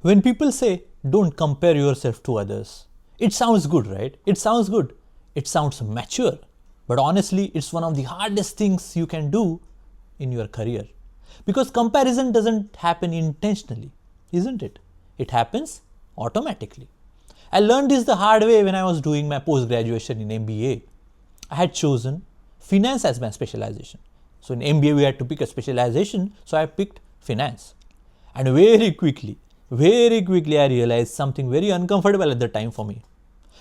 When people say, don't compare yourself to others, it sounds good, right? It sounds good. It sounds mature. But honestly, it's one of the hardest things you can do in your career. Because comparison doesn't happen intentionally, isn't it? It happens automatically. I learned this the hard way when I was doing my post graduation in MBA. I had chosen finance as my specialization. So in MBA, we had to pick a specialization, so I picked finance. And very quickly, I realized something very uncomfortable at the time for me.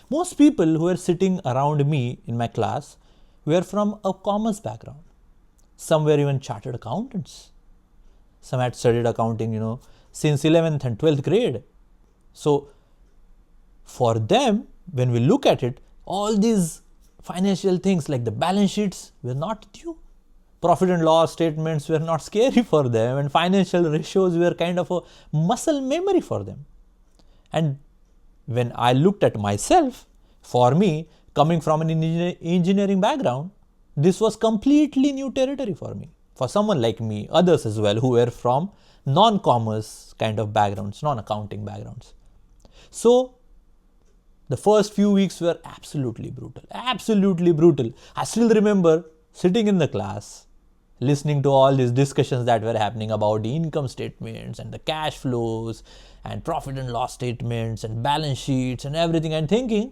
Most people who were sitting around me in my class were from a commerce background. Some were even chartered accountants. Some had studied accounting, since 11th and 12th grade. So for them, when we look at it, all these financial things like the balance sheets were not new. Profit and loss statements were not scary for them, and financial ratios were kind of a muscle memory for them. And when I looked at myself, for me, coming from an engineering background, this was completely new territory for me. For someone like me, others as well, who were from non-commerce kind of backgrounds, non-accounting backgrounds. So the first few weeks were absolutely brutal. I still remember sitting in the class, listening to all these discussions that were happening about the income statements and the cash flows and profit and loss statements and balance sheets and everything, and thinking,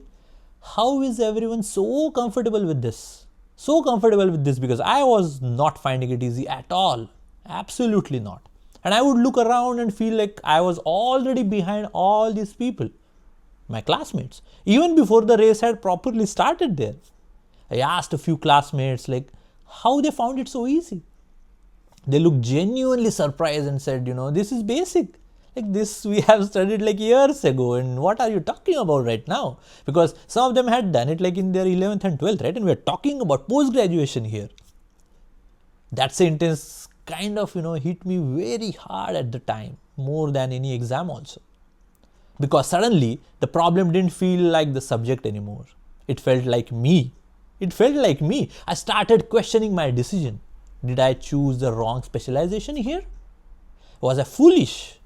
how is everyone so comfortable with this? So comfortable with this, because I was not finding it easy at all. Absolutely not. And I would look around and feel like I was already behind all these people, my classmates, even before the race had properly started there. I asked a few classmates how they found it so easy. They looked genuinely surprised and said, this is basic. Like this we have studied years ago, and what are you talking about right now? Because some of them had done it in their 11th and 12th, right? And we're talking about post-graduation here. That sentence kind of, hit me very hard at the time, more than any exam also. Because suddenly the problem didn't feel like the subject anymore. It felt like me. I started questioning my decision. Did I choose the wrong specialization here? Was I foolish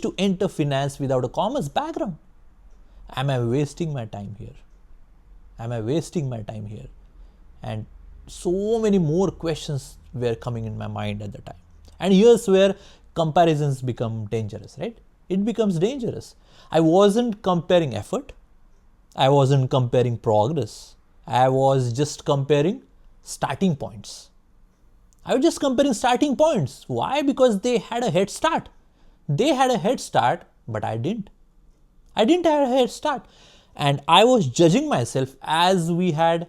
to enter finance without a commerce background? Am I wasting my time here? And so many more questions were coming in my mind at the time. And here's where comparisons become dangerous, right? It becomes dangerous. I wasn't comparing effort. I wasn't comparing progress. I was just comparing starting points. Why? Because they had a head start. But I didn't. Have a head start. And I was judging myself as we had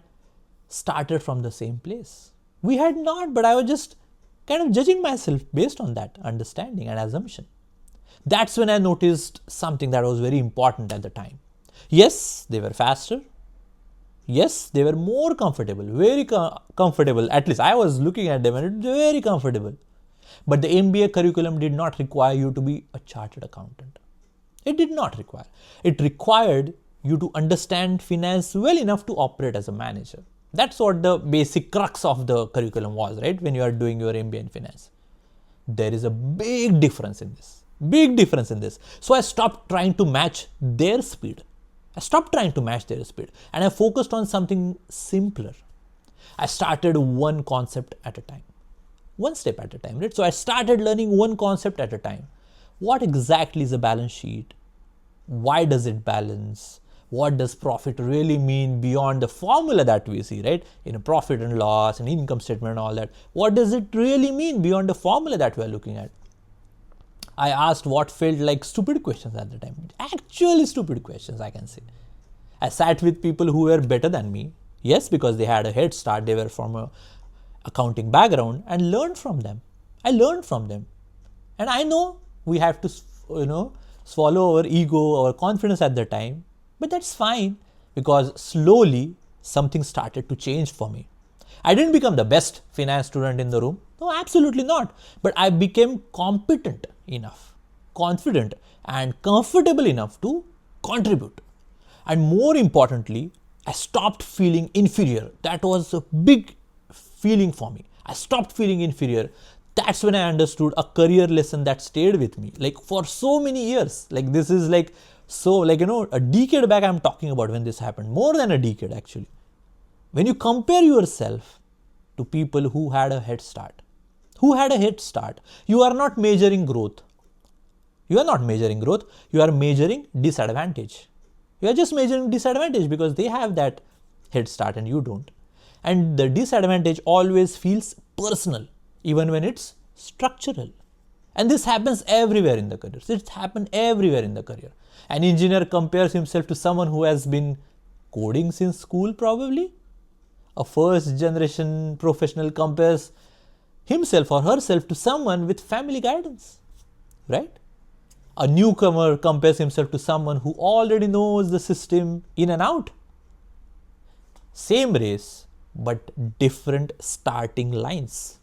started from the same place. We had not, but I was just kind of judging myself based on that understanding and assumption. That's when I noticed something that was very important at the time. Yes, they were faster. Yes, they were more comfortable, very comfortable. At least I was looking at them and it was very comfortable. But the MBA curriculum did not require you to be a chartered accountant. It did not require. It required you to understand finance well enough to operate as a manager. That's what the basic crux of the curriculum was, right? When you are doing your MBA in finance. There is a big difference in this. So I stopped trying to match their speed. And I focused on something simpler. I started one concept at a time. One step at a time, right? So I started learning one concept at a time. What exactly is a balance sheet? Why does it balance? What does profit really mean beyond the formula that we see, right? In a profit and loss and income statement and all that. What does it really mean beyond the formula that we are looking at? I asked what felt like stupid questions at the time. Actually stupid questions, I can say. I sat with people who were better than me. Yes, because they had a head start. They were from a accounting background, and learned from them. And I know we have to, swallow our ego, our confidence at the time. But that's fine, because slowly something started to change for me. I didn't become the best finance student in the room. No, absolutely not. But I became competent enough, confident and comfortable enough to contribute. And more importantly, I stopped feeling inferior. That was a big feeling for me. I stopped feeling inferior, That's when I understood a career lesson that stayed with me like for so many years. Like this is like so like a decade back I'm talking about when this happened, more than a decade actually. When you compare yourself to people who had a head start, you are not measuring growth. You are not measuring growth, you are measuring disadvantage. You are just measuring disadvantage because they have that head start and you don't. And the disadvantage always feels personal, even when it's structural. And this happens everywhere in the career. It's happened everywhere in the career. An engineer compares himself to someone who has been coding since school, probably. A first generation professional compares himself or herself to someone with family guidance, right? A newcomer compares himself to someone who already knows the system in and out. Same race, but different starting lines,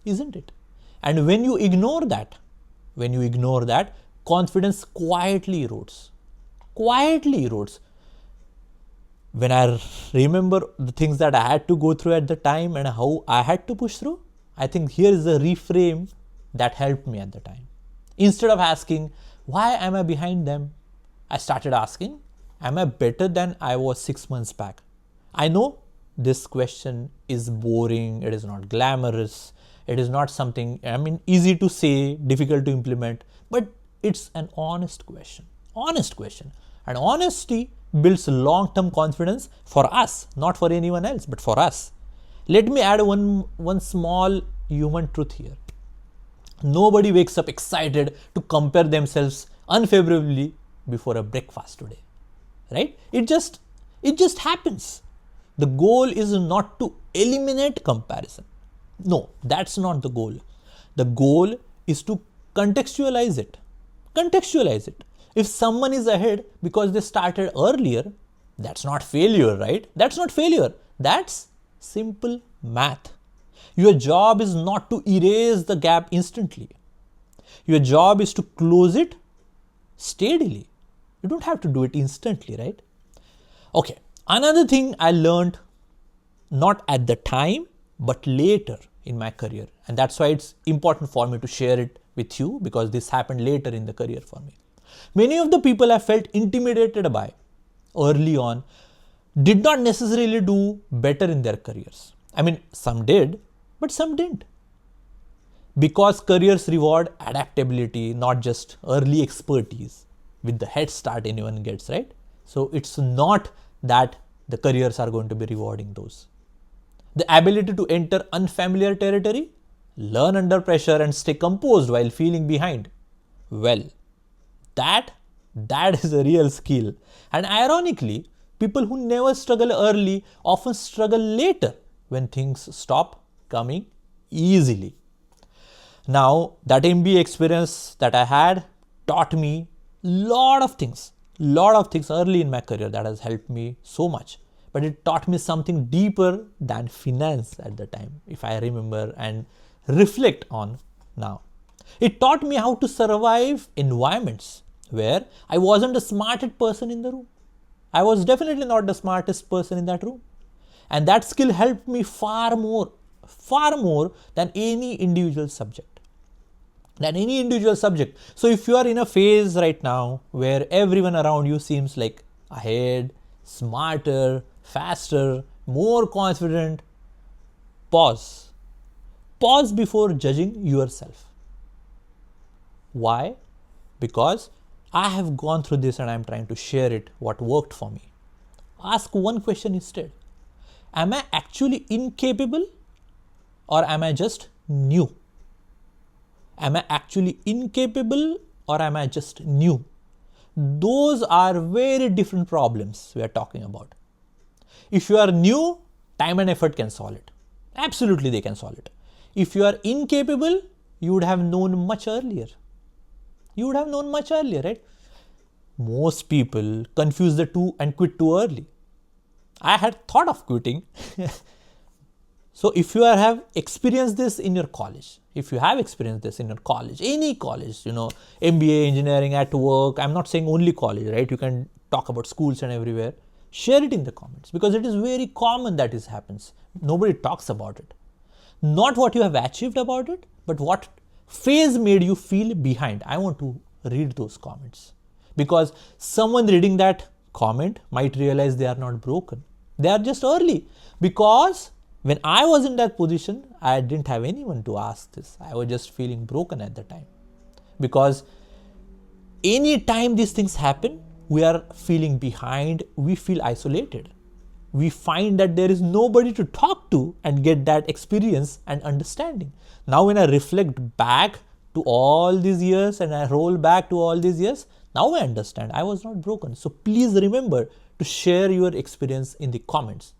isn't it? And when you ignore that, confidence quietly erodes. When I remember the things that I had to go through at the time and how I had to push through, I think here is the reframe that helped me at the time. Instead of asking, why am I behind them? I started asking, am I better than I was 6 months back? I know this question is boring, it is not glamorous, it is not something, easy to say, difficult to implement, but it's an honest question. And honesty builds long-term confidence for us, not for anyone else, but for us. Let me add one small human truth here. Nobody wakes up excited to compare themselves unfavorably before a breakfast today, right? It just happens. The goal is not to eliminate comparison. No, that's not the goal. The goal is to contextualize it. If someone is ahead because they started earlier, that's not failure, right? That's simple math. Your job is not to erase the gap instantly. Your job is to close it steadily. You don't have to do it instantly, right? Okay, another thing I learned not at the time but later in my career, and that's why it's important for me to share it with you, because this happened later in the career for me. Many of the people I felt intimidated by early on did not necessarily do better in their careers. Some did, but some didn't. Because careers reward adaptability, not just early expertise with the head start anyone gets, right? So it's not that the careers are going to be rewarding those. The ability to enter unfamiliar territory, learn under pressure and stay composed while feeling behind. Well, that is a real skill. And ironically, people who never struggle early often struggle later when things stop coming easily. Now, that MBA experience that I had taught me lot of things early in my career that has helped me so much. But it taught me something deeper than finance at the time, if I remember and reflect on now. It taught me how to survive environments where I wasn't the smartest person in the room. I was definitely not the smartest person in that room. And that skill helped me far more than any individual subject. So if you are in a phase right now where everyone around you seems like ahead, smarter, faster, more confident, pause before judging yourself. Why? Because I have gone through this and I'm trying to share it, what worked for me. Ask one question instead. Am I actually incapable or am I just new? Am I actually incapable or am I just new? Those are very different problems we are talking about. If you are new, time and effort can solve it. Absolutely, they can solve it. If you are incapable, you would have known much earlier. Right? Most people confuse the two and quit too early. I had thought of quitting. So if you have experienced this in your college, any college, MBA, engineering, at work, I'm not saying only college, right? You can talk about schools and everywhere. Share it in the comments because it is very common that this happens. Nobody talks about it. Not what you have achieved about it, But what phase made you feel behind? I want to read those comments, because someone reading that comment might realize they are not broken. They are just early. Because when I was in that position, I didn't have anyone to ask this. I was just feeling broken at the time. Because anytime these things happen, we are feeling behind, we feel isolated. We find that there is nobody to talk to and get that experience and understanding. Now, when I reflect back to all these years and I roll back to all these years, now I understand I was not broken. So please remember to share your experience in the comments.